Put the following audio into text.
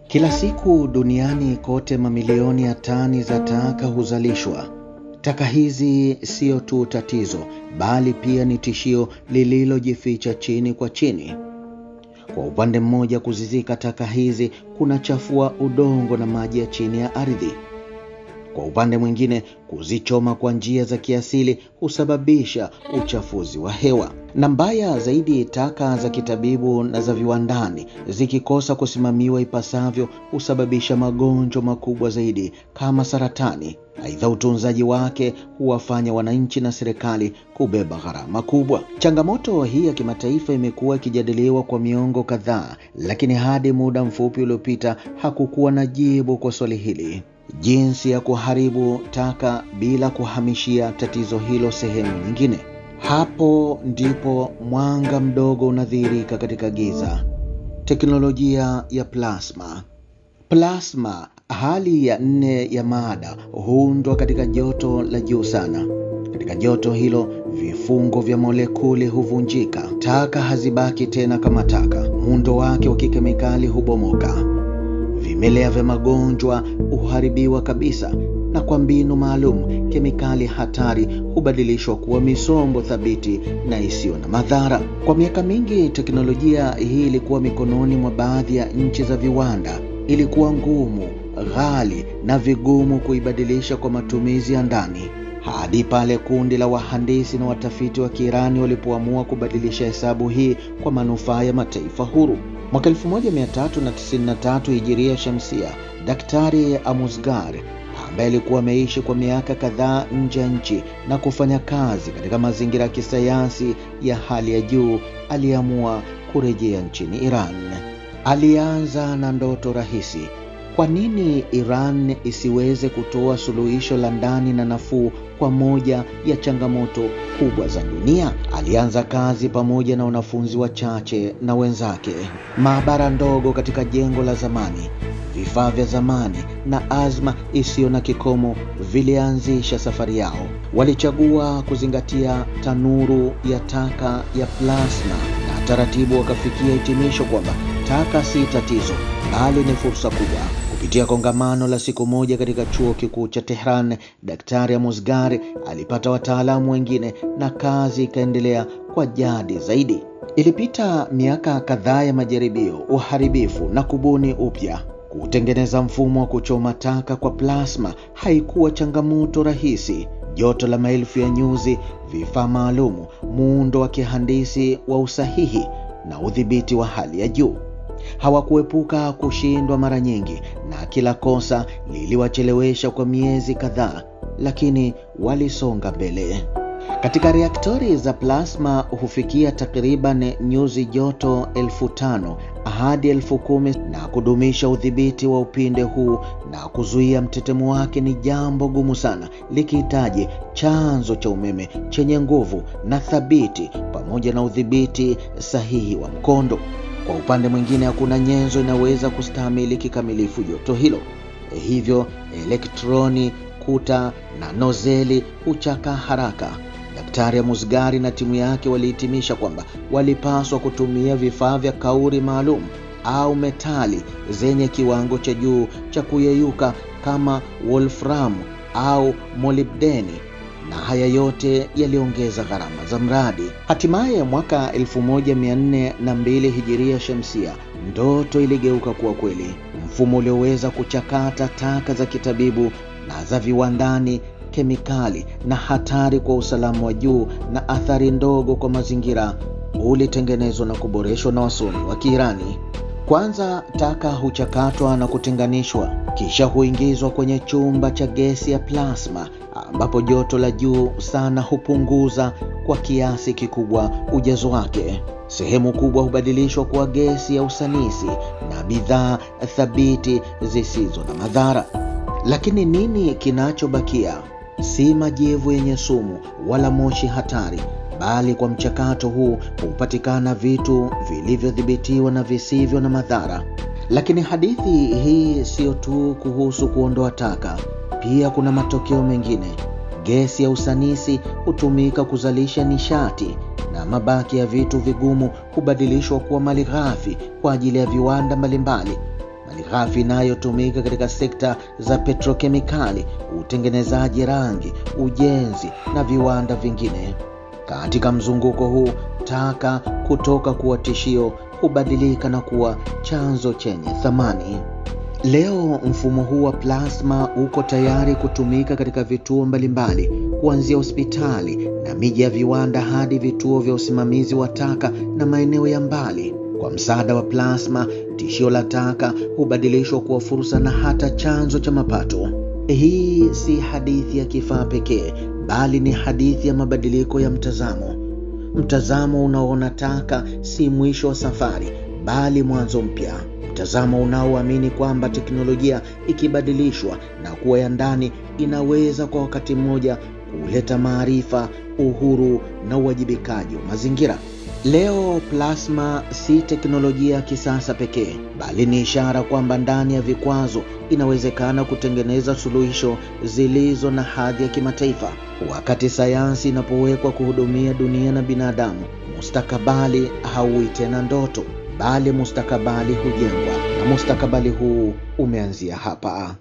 Kila siku duniani kote mamilioni ya tani za taka huzalishwa. Taka hizi sio tu tatizo, bali pia ni tishio lililojificha chini kwa chini. Kwa upande mmoja, kuzizika taka hizi kunachafua udongo na maji ya chini ya ardhi. Kwa upande mwingine, kuzichoma kwa njia za kiasili husababisha uchafuzi wa hewa. Na mbaya zaidi, taka za kitabibu na za viwandani zikikosa kusimamiwa ipasavyo husababisha magonjwa makubwa zaidi kama saratani. Aidha, utunzaji wake huwafanya wananchi na serikali kubeba gharama kubwa. Changamoto hii ya kimataifa imekuwa ikijadiliwa kwa miongo kadhaa, lakini hadi muda mfupi uliopita hakukuwa na jibu kwa swali hili: jinsi ya kuharibu taka bila kuhamishia tatizo hilo sehemu nyingine. Hapo ndipo mwanga mdogo unadhihirika katika giza. Teknolojia ya plasma. Plasma, hali ya 4 ya mada, huundwa katika joto la juu sana. Katika joto hilo, vifungo vya molekuli huvunjika. Taka hazibaki tena kama taka. Muundo wake wa kikemikali hubomoka. Vimelea vya magonjwa huharibiwa kabisa, na kwa mbinu maalum kemikali hatari hubadilishwa kuwa misombo thabiti na isiyo na madhara. Kwa miaka mingi teknolojia hii ilikuwa mikononi mwa baadhi ya nchi za viwanda. Ilikuwa ngumu, ghali na vigumu kuibadilisha kwa matumizi ya ndani, hadi pale kundi la wahandisi na watafiti wa Kiirani walipoamua kubadilisha hesabu hii kwa manufaa ya mataifa huru. Mwaka 1393 Hijiria Shamsia, Daktari Amuzgar, ambaye alikuwa ameishi kwa miaka kadhaa nje ya nchi na kufanya kazi katika mazingira ya kisayansi ya hali ya juu, aliamua kurejea nchini Iran. Alianza na ndoto rahisi: kwa nini Iran isiweze kutoa suluhisho la ndani na nafuu kwa moja ya changamoto kubwa za dunia? Alianza kazi pamoja na wanafunzi wachache na wenzake. Maabara ndogo katika jengo la zamani, vifaa vya zamani na azma isiyo na kikomo vilianzisha safari yao. Walichagua kuzingatia tanuru ya taka ya plasma, na taratibu wakafikia hitimisho kwamba taka si tatizo, bali ni fursa kubwa. Kupitia kongamano la siku moja katika chuo kikuu cha Tehran, Daktari Amuzgar alipata wataalamu wengine na kazi ikaendelea kwa jadi zaidi. Ilipita miaka kadhaa ya majaribio, uharibifu na kubuni upya. Kutengeneza mfumo wa kuchoma taka kwa plasma haikuwa changamoto rahisi. Joto la maelfu ya nyuzi, vifaa maalumu, muundo wa kihandisi wa usahihi na udhibiti wa hali ya juu. Hawakuepuka kushindwa mara nyingi, na kila kosa liliwachelewesha kwa miezi kadhaa, lakini walisonga mbele. Katika reaktori za plasma hufikia takriban nyuzi joto 5,000 hadi 10,000, na kudumisha udhibiti wa upinde huu na kuzuia mtetemo wake ni jambo gumu sana, likihitaji chanzo cha umeme chenye nguvu na thabiti pamoja na udhibiti sahihi wa mkondo. Kwa upande mwingine, hakuna nyenzo inaweza kustahimili kikamilifu joto hilo. Hivyo elektroni, kuta na nozeli huchaka haraka. Daktari Amuzgar na timu yake walihitimisha kwamba walipaswa kutumia vifaa vya kauri maalum au metali zenye kiwango cha juu cha kuyeyuka kama wolfram au molybdeni, na haya yote yaliongeza gharama za mradi. Hatimaye mwaka 1402 Hijiria Shamsia, ndoto iligeuka kuwa kweli. Mfumo ulioweza kuchakata taka za kitabibu na za viwandani, kemikali na hatari kwa usalama wa juu na athari ndogo kwa mazingira, ulitengenezwa na kuboreshwa na wasomi wa Kiirani. Kwanza, taka huchakatwa na kutenganishwa, kisha huingizwa kwenye chumba cha gesi ya plasma, ambapo joto la juu sana hupunguza kwa kiasi kikubwa ujazo wake. Sehemu kubwa hubadilishwa kuwa gesi ya usanisi na bidhaa thabiti zisizo na madhara. Lakini nini kinachobakia? Si majivu yenye sumu wala moshi hatari, bali kwa mchakato huu hupatikana vitu vilivyodhibitiwa na visivyo na madhara. Lakini hadithi hii sio tu kuhusu kuondoa taka, pia kuna matokeo mengine. Gesi ya usanisi hutumika kuzalisha nishati, na mabaki ya vitu vigumu hubadilishwa kuwa malighafi kwa ajili ya viwanda mbalimbali. malighafi inayotumika katika sekta za petrokemikali, utengenezaji rangi, ujenzi na viwanda vingine. Katika mzunguko huu, taka kutoka kuwa tishio hubadilika na kuwa chanzo chenye thamani. Leo mfumo huu wa plasma uko tayari kutumika katika vituo mbalimbali, kuanzia hospitali na miji ya viwanda hadi vituo vya usimamizi wa taka na maeneo ya mbali. Kwa msaada wa plasma, tishio la taka hubadilishwa kuwa fursa na hata chanzo cha mapato. Hii si hadithi ya kifaa pekee, bali ni hadithi ya mabadiliko ya mtazamo. Mtazamo unaoona taka si mwisho wa safari, bali mwanzo mpya. Mtazamo unaoamini kwamba teknolojia ikibadilishwa na kuwa ya ndani inaweza kwa wakati mmoja kuleta maarifa, uhuru na uwajibikaji wa mazingira. Leo plasma si teknolojia ya kisasa pekee, bali ni ishara kwamba ndani ya vikwazo inawezekana kutengeneza suluhisho zilizo na hadhi ya kimataifa. Wakati sayansi inapowekwa kuhudumia dunia na binadamu, mustakabali hauwi tena ndoto, bali mustakabali hujengwa, na mustakabali huu umeanzia hapa.